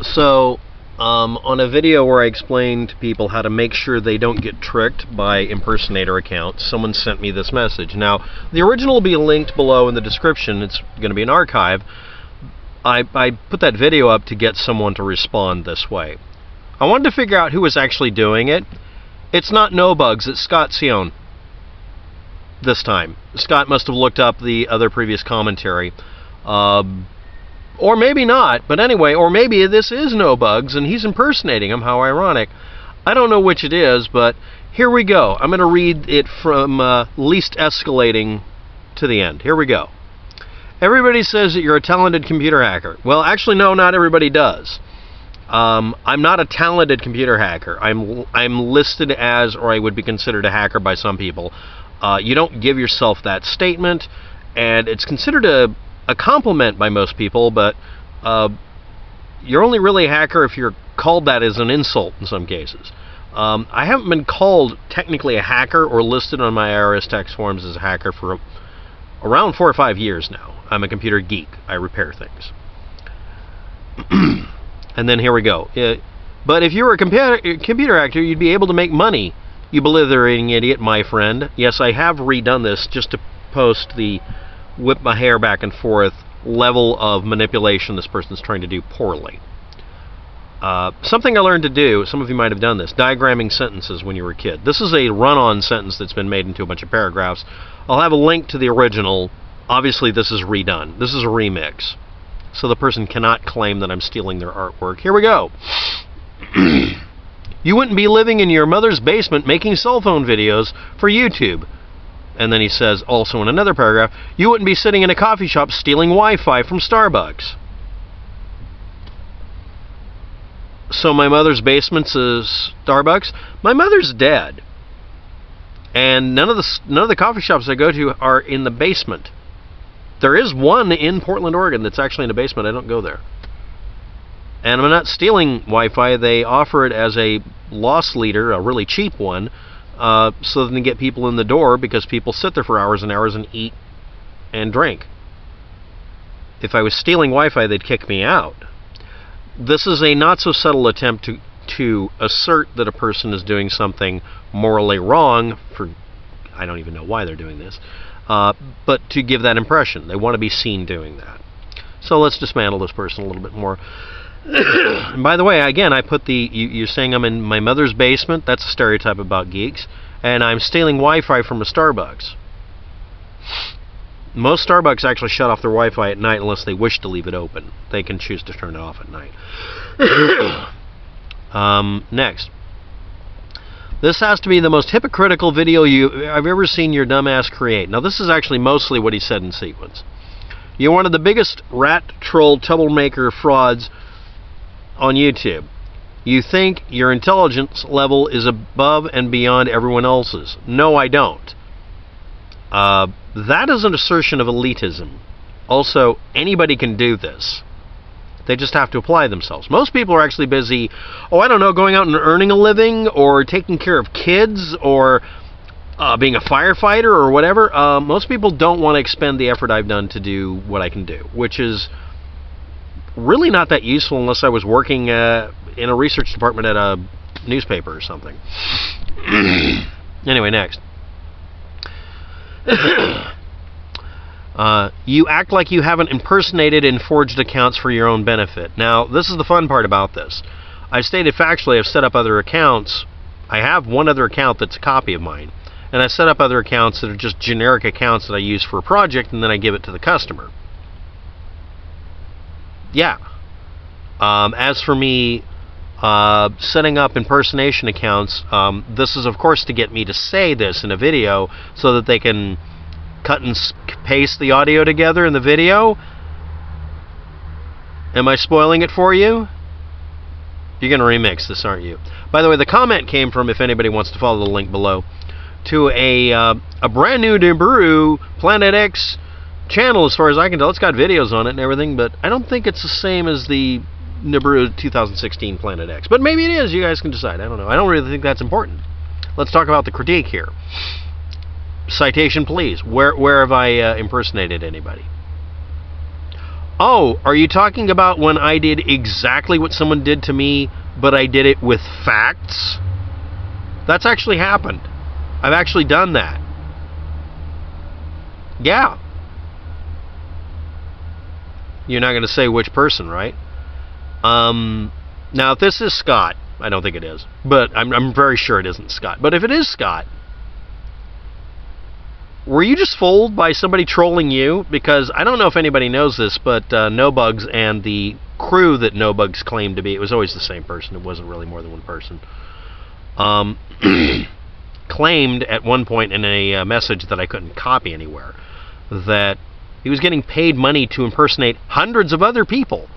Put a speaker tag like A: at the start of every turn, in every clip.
A: So, on a video where I explained to people how to make sure they don't get tricked by impersonator accounts, someone sent me this message. Now, the original will be linked below in the description. It's going to be an archive. I put that video up to get someone to respond this way. I wanted to figure out who was actually doing it. It's not No Bugs, it's Scott Sion. This time. Scott must have looked up the other previous commentary. Or maybe not, but anyway, or maybe this is No Bugs and he's impersonating him. How ironic. I don't know which it is, but here we go. I'm going to read it from least escalating to the end. Here we go. Everybody says that you're a talented computer hacker. Well, actually, no, not everybody does. I'm not a talented computer hacker. I'm listed as, or I would be considered a hacker by some people. You don't give yourself that statement, and it's considered a compliment by most people, but you're only really a hacker if you're called that as an insult in some cases. I haven't been called technically a hacker or listed on my IRS tax forms as a hacker for around 4 or 5 years now. I'm a computer geek. I repair things. And then here we go. But if you were a computer hacker, you'd be able to make money. You blithering idiot, my friend. Yes, I have redone this just to post the whip my hair back and forth level of manipulation this person's trying to do poorly. Something I learned to do, some of you might have done this, diagramming sentences when you were a kid. This is a run-on sentence that's been made into a bunch of paragraphs. I'll have a link to the original. Obviously, this is redone. This is a remix. So the person cannot claim that I'm stealing their artwork. Here we go. You wouldn't be living in your mother's basement making cell phone videos for YouTube. And then he says, also in another paragraph, you wouldn't be sitting in a coffee shop stealing Wi-Fi from Starbucks. So my mother's basement's a Starbucks? My mother's dead. And none of the coffee shops I go to are in the basement. There is one in Portland, Oregon that's actually in the basement. I don't go there. And I'm not stealing Wi-Fi. They offer it as a loss leader, a really cheap one, so they can get people in the door because people sit there for hours and hours and eat and drink. If I was stealing Wi-Fi, they'd kick me out. This is a not-so-subtle attempt to assert that a person is doing something morally wrong for, I don't even know why they're doing this, but to give that impression. They want to be seen doing that. So let's dismantle this person a little bit more. And by the way, again, I put you're saying I'm in my mother's basement. That's a stereotype about geeks. And I'm stealing Wi-Fi from a Starbucks. Most Starbucks actually shut off their Wi-Fi at night unless they wish to leave it open. They can choose to turn it off at night. Next. This has to be the most hypocritical video I've ever seen your dumbass create. Now, this is actually mostly what he said in sequence. You're one of the biggest rat troll troublemaker frauds on YouTube. You think your intelligence level is above and beyond everyone else's. No, I don't. That is an assertion of elitism. Also, anybody can do this. They just have to apply themselves. Most people are actually busy, going out and earning a living, or taking care of kids, or being a firefighter, or whatever. Most people don't want to expend the effort I've done to do what I can do, which is really not that useful unless I was working in a research department at a newspaper or something. Anyway, next. You act like you haven't impersonated and forged accounts for your own benefit. Now, this is the fun part about this. I've stated factually I've set up other accounts. I have one other account that's a copy of mine. And I set up other accounts that are just generic accounts that I use for a project, and then I give it to the customer. Yeah. As for me setting up impersonation accounts, this is, of course, to get me to say this in a video so that they can cut and paste the audio together in the video. Am I spoiling it for you? You're going to remix this, aren't you? By the way, the comment came from, if anybody wants to follow the link below, to a brand new Nibiru Planet X channel, as far as I can tell. It's got videos on it and everything, but I don't think it's the same as the Nibiru 2016 Planet X. But maybe it is. You guys can decide. I don't know. I don't really think that's important. Let's talk about the critique here. Citation, please. Where have I impersonated anybody? Oh, are you talking about when I did exactly what someone did to me, but I did it with facts? That's actually happened. I've actually done that. Yeah. You're not going to say which person, right? Now, if this is Scott, I don't think it is, but I'm very sure it isn't Scott. But if it is Scott, were you just fooled by somebody trolling you? Because I don't know if anybody knows this, but NoBugs and the crew that NoBugs claimed to be, it was always the same person. It wasn't really more than one person. Claimed at one point in a message that I couldn't copy anywhere that he was getting paid money to impersonate hundreds of other people.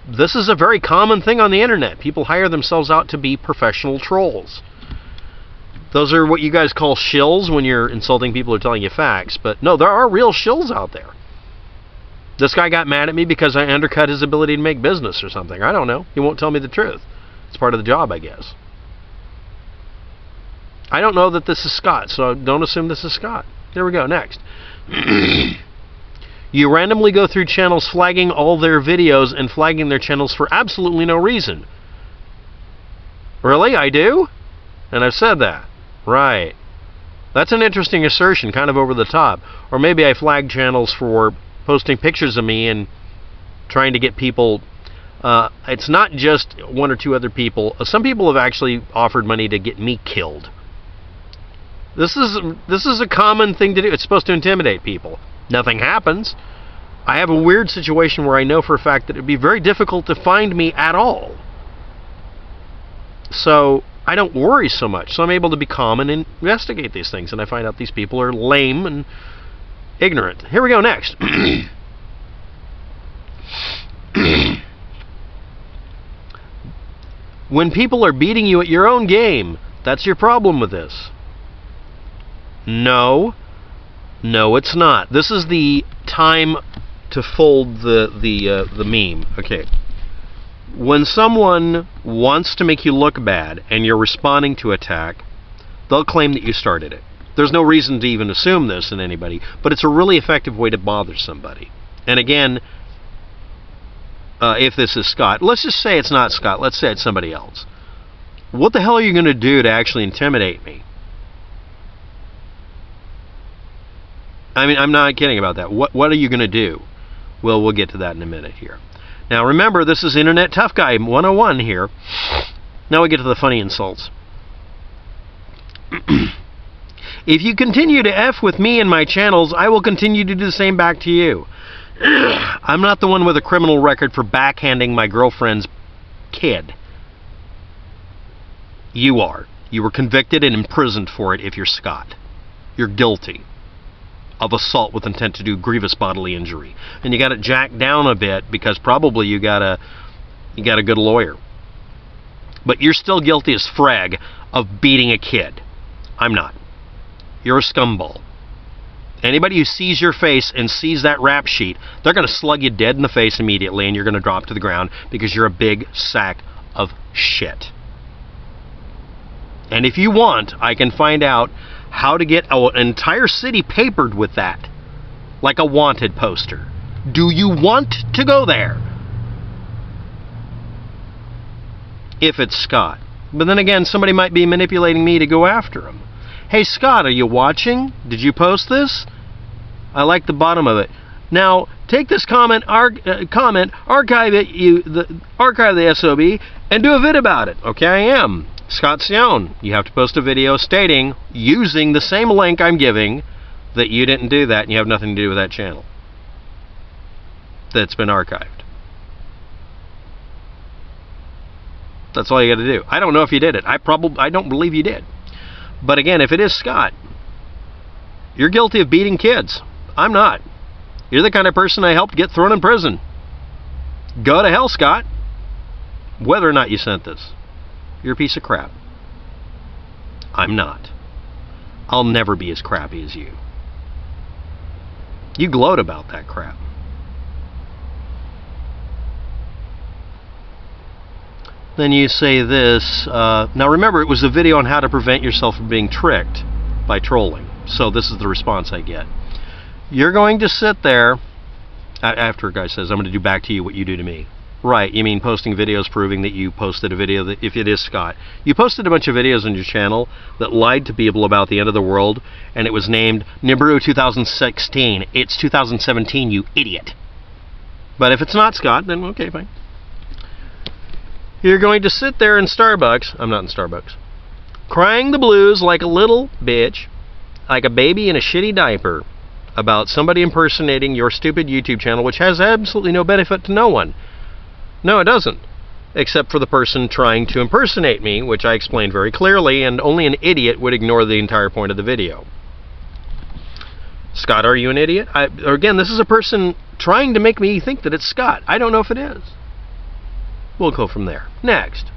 A: This is a very common thing on the internet. People hire themselves out to be professional trolls. Those are what you guys call shills when you're insulting people who are telling you facts. But no, there are real shills out there. This guy got mad at me because I undercut his ability to make business or something. I don't know. He won't tell me the truth. It's part of the job, I guess. I don't know that this is Scott, so don't assume this is Scott. Here we go, next. You randomly go through channels flagging all their videos and flagging their channels for absolutely no reason. Really? I do? And I've said that. Right. That's an interesting assertion, kind of over the top. Or maybe I flag channels for posting pictures of me and trying to get people... it's not just one or two other people. Some people have actually offered money to get me killed. This is a common thing to do. It's supposed to intimidate people. Nothing happens. I have a weird situation where I know for a fact that it would be very difficult to find me at all. So I don't worry so much. So I'm able to be calm and investigate these things. And I find out these people are lame and ignorant. Here we go, next. When people are beating you at your own game, that's your problem with this. No, it's not. This is the time to fold the meme. Okay. When someone wants to make you look bad and you're responding to attack, they'll claim that you started it. There's no reason to even assume this in anybody, but it's a really effective way to bother somebody. And again, if this is Scott, let's just say it's not Scott. Let's say it's somebody else. What the hell are you going to do to actually intimidate me? I mean, I'm not kidding about that. What are you going to do? Well, we'll get to that in a minute here. Now, remember, this is Internet Tough Guy 101 here. Now we get to the funny insults. If you continue to F with me and my channels, I will continue to do the same back to you. I'm not the one with a criminal record for backhanding my girlfriend's kid. You are. You were convicted and imprisoned for it if you're Scott. You're guilty of assault with intent to do grievous bodily injury. And you got it jacked down a bit because probably you got a good lawyer. But you're still guilty as frag of beating a kid. I'm not. You're a scumball. Anybody who sees your face and sees that rap sheet, they're going to slug you dead in the face immediately and you're going to drop to the ground because you're a big sack of shit. And if you want, I can find out how to get an entire city papered with that. Like a wanted poster. Do you want to go there? If it's Scott. But then again, somebody might be manipulating me to go after him. Hey Scott, are you watching? Did you post this? I like the bottom of it. Now, take this archive it, archive the SOB, and do a vid about it. Okay, I am. Scott Sion. You have to post a video stating, using the same link I'm giving, that you didn't do that and you have nothing to do with that channel that's been archived. That's all you got to do. I don't know if you did it. I don't believe you did. But again, if it is Scott, you're guilty of beating kids. I'm not. You're the kind of person I helped get thrown in prison. Go to hell, Scott. Whether or not you sent this. You're a piece of crap. I'm not. I'll never be as crappy as you. You gloat about that crap. Then you say this. Now remember, it was a video on how to prevent yourself from being tricked by trolling. So this is the response I get. You're going to sit there after a guy says, I'm going to do back to you what you do to me. Right, you mean posting videos proving that you posted a video that, if it is Scott, you posted a bunch of videos on your channel that lied to people about the end of the world, and it was named Nibiru 2016. It's 2017, you idiot. But if it's not Scott, then okay, fine. You're going to sit there in Starbucks, I'm not in Starbucks, crying the blues like a little bitch, like a baby in a shitty diaper, about somebody impersonating your stupid YouTube channel, which has absolutely no benefit to no one. No, it doesn't. Except for the person trying to impersonate me, which I explained very clearly, and only an idiot would ignore the entire point of the video. Scott, are you an idiot? Again, this is a person trying to make me think that it's Scott. I don't know if it is. We'll go from there. Next.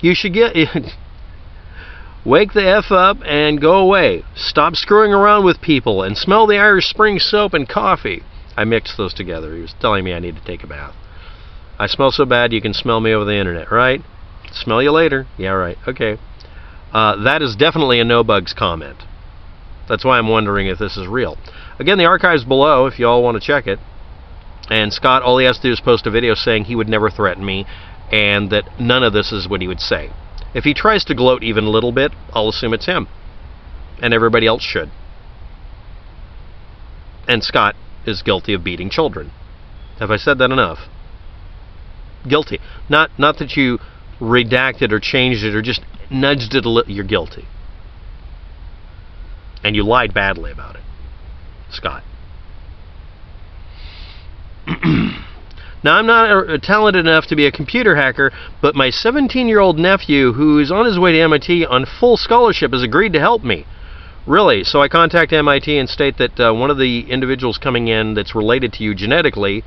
A: You should get... Wake the F up and go away. Stop screwing around with people and smell the Irish Spring soap and coffee. I mixed those together. He was telling me I need to take a bath. I smell so bad you can smell me over the internet, right? Smell you later. Yeah, right. Okay. That is definitely a no bugs comment. That's why I'm wondering if this is real. Again, the archive's below if you all want to check it. And Scott, all he has to do is post a video saying he would never threaten me and that none of this is what he would say. If he tries to gloat even a little bit, I'll assume it's him. And everybody else should. And Scott is guilty of beating children. Have I said that enough? Guilty. Not that you redacted or changed it or just nudged it a little. You're guilty. And you lied badly about it. Scott. Now, I'm not talented enough to be a computer hacker, but my 17-year-old nephew, who is on his way to MIT on full scholarship, has agreed to help me. Really? So I contact MIT and state that one of the individuals coming in that's related to you genetically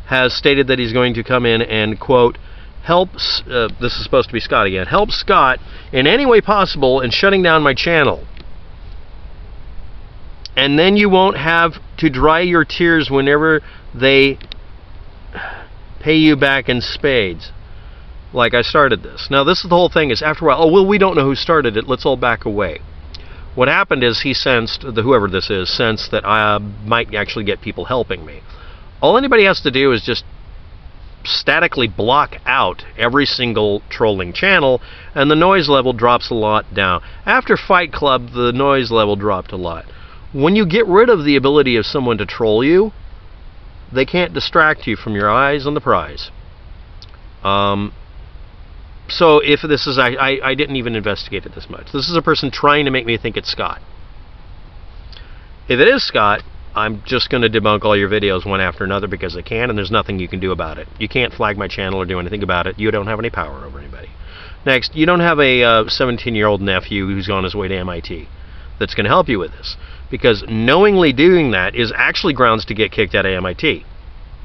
A: has stated that he's going to come in and, quote, help, this is supposed to be Scott again, help Scott in any way possible in shutting down my channel. And then you won't have to dry your tears whenever they pay you back in spades. Like I started this. Now this is the whole thing is after a while, oh well, we don't know who started it, let's all back away. What happened is he sensed, whoever this is, sensed that I might actually get people helping me. All anybody has to do is just statically block out every single trolling channel and the noise level drops a lot down. After Fight Club, the noise level dropped a lot. When you get rid of the ability of someone to troll you, they can't distract you from your eyes on the prize. So if this is, I didn't even investigate it this much. This is a person trying to make me think it's Scott. If it is Scott, I'm just going to debunk all your videos one after another because I can, and there's nothing you can do about it. You can't flag my channel or do anything about it. You don't have any power over anybody. Next, you don't have a 17-year-old nephew who's on his way to MIT that's going to help you with this. Because knowingly doing that is actually grounds to get kicked out of MIT.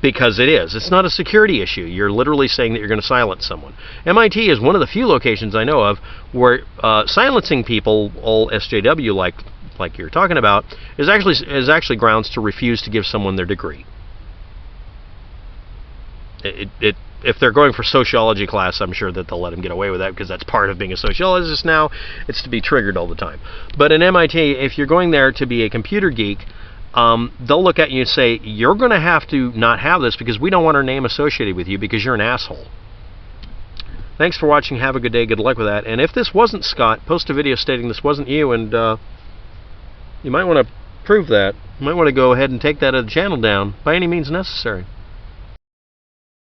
A: Because it is. It's not a security issue. You're literally saying that you're going to silence someone. MIT is one of the few locations I know of where silencing people, all SJW like you're talking about, is actually grounds to refuse to give someone their degree. If they're going for sociology class, I'm sure that they'll let them get away with that because that's part of being a sociologist now. It's to be triggered all the time. But in MIT, if you're going there to be a computer geek, they'll look at you and say, you're going to have to not have this because we don't want our name associated with you because you're an asshole. Thanks for watching. Have a good day. Good luck with that. And if this wasn't Scott, post a video stating this wasn't you, and you might want to prove that. You might want to go ahead and take that channel down by any means necessary.